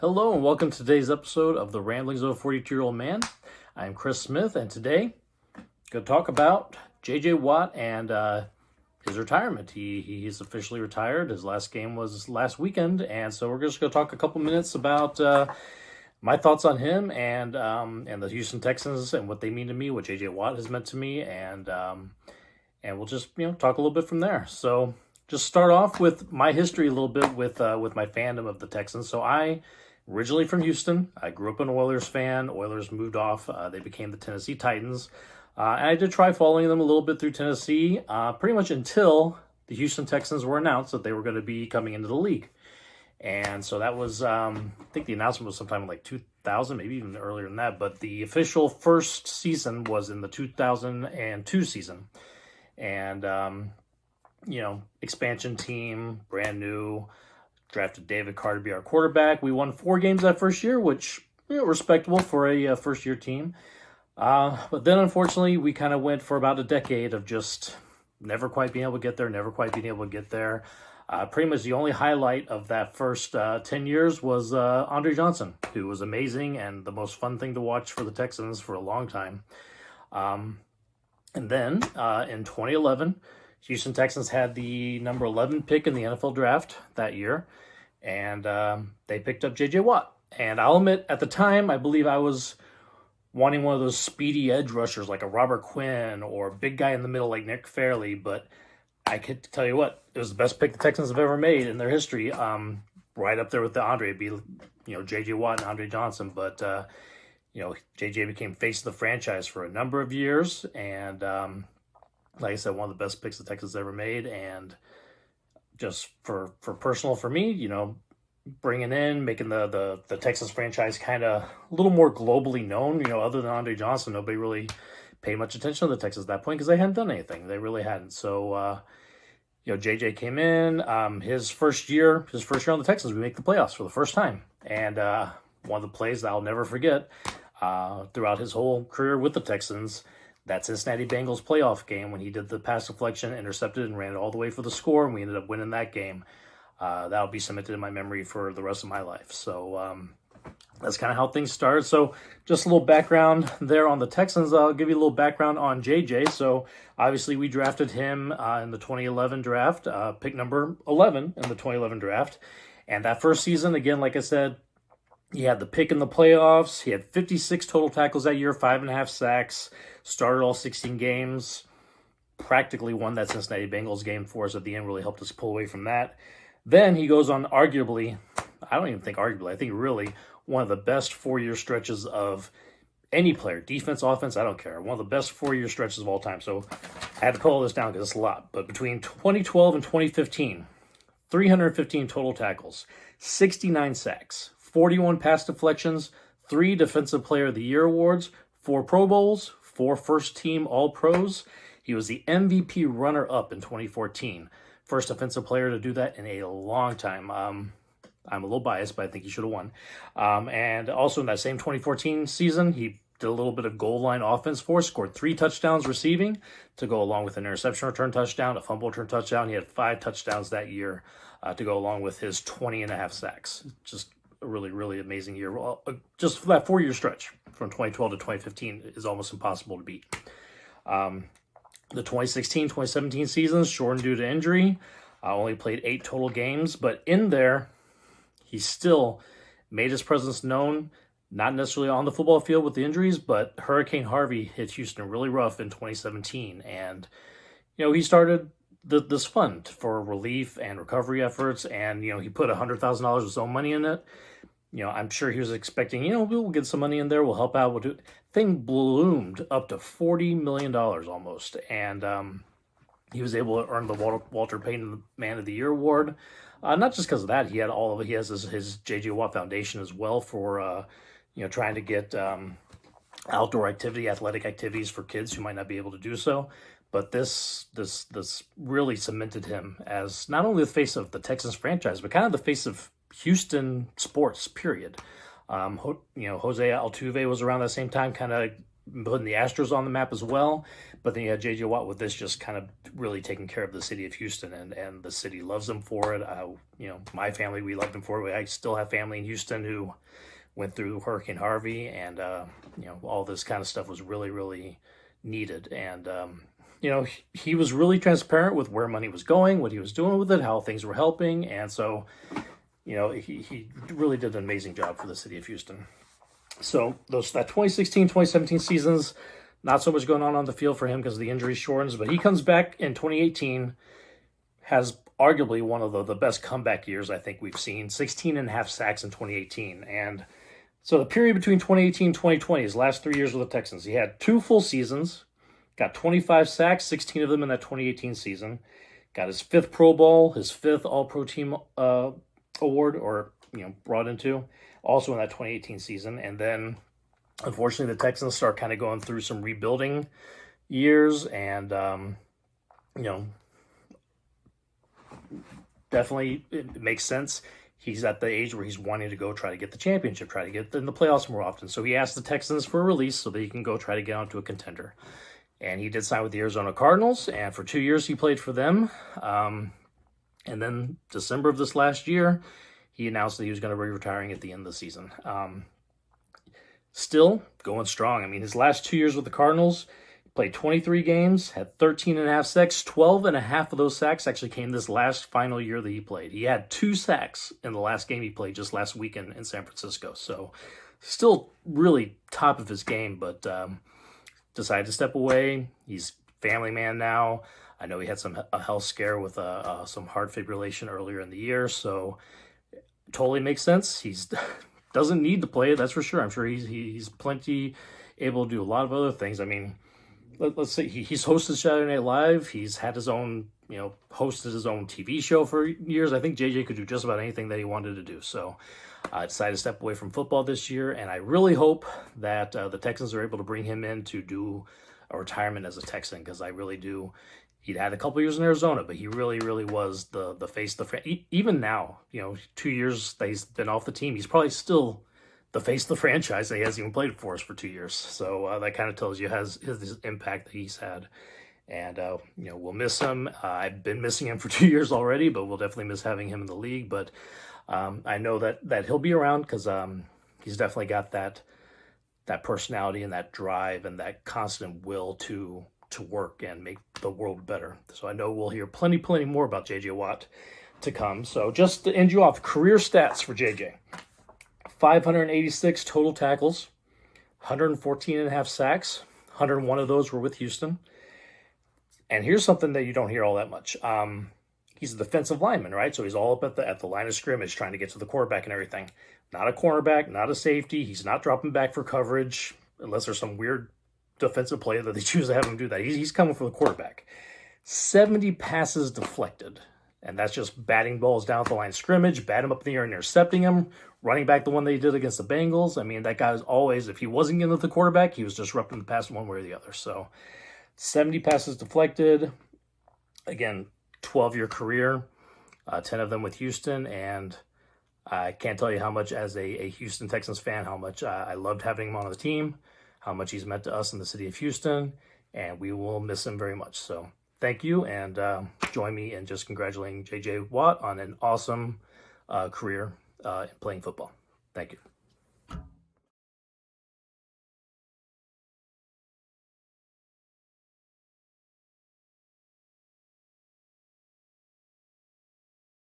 Hello and welcome to today's episode of the Ramblings of a 42-Year-Old Man. I'm Chris Smith, and today going to talk about J.J. Watt and his retirement. He's officially retired. His last game was last weekend, and so we're just going to talk a couple minutes about my thoughts on him and the Houston Texans and what they mean to me, what J.J. Watt has meant to me, and we'll just talk a little bit from there. So just start off with my history a little bit with my fandom of the Texans. So I originally from Houston. I grew up an Oilers fan. Oilers moved off. They became the Tennessee Titans. And I did try following them a little bit through Tennessee, pretty much until the Houston Texans were announced that they were going to be coming into the league. And so that was, I think the announcement was sometime in like 2000, maybe even earlier than that. But the official first season was in the 2002 season. And, expansion team, brand new. Drafted David Carr to be our quarterback. We won 4 games that first year, which, respectable for a first-year team. But then, unfortunately, we kind of went for about a decade of just never quite being able to get there, Pretty much the only highlight of that first 10 years was Andre Johnson, who was amazing and the most fun thing to watch for the Texans for a long time. And then in 2011, Houston Texans had the number 11 pick in the NFL draft that year, and they picked up J.J. Watt. And I'll admit, at the time, I believe I was wanting one of those speedy edge rushers like a Robert Quinn or a big guy in the middle like Nick Fairley, but I could tell you what, it was the best pick the Texans have ever made in their history, right up there with the Andre. It'd be, J.J. Watt and Andre Johnson, but, J.J. became face of the franchise for a number of years, and like I said, one of the best picks the Texans ever made. And just for personal for me, bringing in, making the Texans franchise kind of a little more globally known. Other than Andre Johnson, nobody really paid much attention to the Texans at that point because they hadn't done anything. They really hadn't. So, JJ came in, his first year on the Texans, we make the playoffs for the first time. And one of the plays that I'll never forget throughout his whole career with the Texans, that Cincinnati Bengals playoff game when he did the pass deflection, intercepted, and ran it all the way for the score, and we ended up winning that game. That'll be cemented in my memory for the rest of my life. So that's kind of how things started. So just a little background there on the Texans. I'll give you a little background on JJ. So obviously we drafted him in the 2011 draft, pick number 11 in the 2011 draft. And that first season, again, like I said, he had the pick in the playoffs. He had 56 total tackles that year, 5.5 sacks, started all 16 games, practically won that Cincinnati Bengals game for us at the end, really helped us pull away from that. Then he goes on arguably, I think really one of the best 4-year stretches of any player, defense, offense, I don't care. One of the best 4-year stretches of all time. So I had to pull all this down because it's a lot. But between 2012 and 2015, 315 total tackles, 69 sacks, 41 pass deflections, 3 Defensive Player of the Year awards, 4 Pro Bowls, 4 first-team All-Pros. He was the MVP runner-up in 2014. First offensive player to do that in a long time. I'm a little biased, but I think he should have won. And also in that same 2014 season, he did a little bit of goal line offense for us, scored 3 touchdowns receiving to go along with an interception return touchdown, a fumble return touchdown. He had 5 touchdowns that year to go along with his 20.5 sacks. Just a really, really amazing year. Well, just for that 4-year stretch from 2012 to 2015 is almost impossible to beat. The 2016-2017 seasons shortened due to injury. Only played 8 total games, but in there, he still made his presence known, not necessarily on the football field with the injuries, but Hurricane Harvey hit Houston really rough in 2017. And, he started this fund for relief and recovery efforts, and, he put $100,000 of his own money in it. I'm sure he was expecting, we'll get some money in there, we'll help out. We'll do. Thing bloomed up to $40 million almost. And he was able to earn the Walter Payton Man of the Year award. Not just because of that, he has his J.J. Watt Foundation as well for, trying to get outdoor athletic activities for kids who might not be able to do so. But this really cemented him as not only the face of the Texans franchise, but kind of the face of Houston sports, period. Jose Altuve was around that same time, kind of putting the Astros on the map as well. But then you had J.J. Watt with this just kind of really taking care of the city of Houston, and the city loves him for it. My family, we loved him for it. I still have family in Houston who went through Hurricane Harvey, and all this kind of stuff was really, really needed. And he was really transparent with where money was going, what he was doing with it, how things were helping, and so he really did an amazing job for the city of Houston. So that 2016, 2017 seasons, not so much going on the field for him because of the injury shortens, but he comes back in 2018, has arguably one of the best comeback years I think we've seen, 16 and a half sacks in 2018. And so the period between 2018 and 2020, his last 3 years with the Texans, he had 2 full seasons, got 25 sacks, 16 of them in that 2018 season, got his 5th Pro Bowl, his 5th All-Pro Team award, or brought into, also in that 2018 season. And then unfortunately the Texans start kind of going through some rebuilding years, and definitely it makes sense. He's at the age where he's wanting to go try to get the championship, try to get in the playoffs more often. So he asked the Texans for a release so that he can go try to get onto a contender. And he did sign with the Arizona Cardinals, and for 2 years he played for them. And then December of this last year, he announced that he was going to be retiring at the end of the season. Still going strong. I mean, his last 2 years with the Cardinals, played 23 games, had 13 and a half sacks. 12 and a half of those sacks actually came this last final year that he played. He had 2 sacks in the last game he played just last weekend in San Francisco. So still really top of his game, but decided to step away. He's family man now. I know he had a health scare with some heart fibrillation earlier in the year, so totally makes sense. He's doesn't need to play, that's for sure. I'm sure he's plenty able to do a lot of other things. I mean, let's say he's hosted Saturday Night Live. He's had his own, hosted his own TV show for years. I think JJ could do just about anything that he wanted to do. So I decided to step away from football this year, and I really hope that the Texans are able to bring him in to do a retirement as a Texan, because I really do. He'd had a couple years in Arizona, but he really, really was the face of the even now, 2 years that he's been off the team, he's probably still the face of the franchise. He hasn't even played for us for 2 years. So that kind of tells you his impact that he's had. And, we'll miss him. I've been missing him for 2 years already, but we'll definitely miss having him in the league. But I know that he'll be around, because he's definitely got that personality and that drive and that constant will to work and make the world better. So I know we'll hear plenty more about J.J. Watt to come. So just to end you off, career stats for J.J. 586 total tackles, 114 and a half sacks, 101 of those were with Houston. And here's something that you don't hear all that much. He's a defensive lineman, right? So he's all up at the line of scrimmage trying to get to the quarterback and everything. Not a cornerback, not a safety. He's not dropping back for coverage unless there's some weird defensive play that they choose to have him do that. He's coming for the quarterback. 70 passes deflected. And that's just batting balls down at the line of scrimmage, bat him up in the air and intercepting him, running back the one they did against the Bengals. I mean, that guy was always, if he wasn't getting to the quarterback, he was disrupting the pass one way or the other. So 70 passes deflected. Again, 12-year career, 10 of them with Houston. And I can't tell you how much, as a Houston Texans fan, how much I loved having him on the team, how much he's meant to us in the city of Houston, and we will miss him very much. So thank you, and join me in just congratulating J.J. Watt on an awesome career in playing football. Thank you.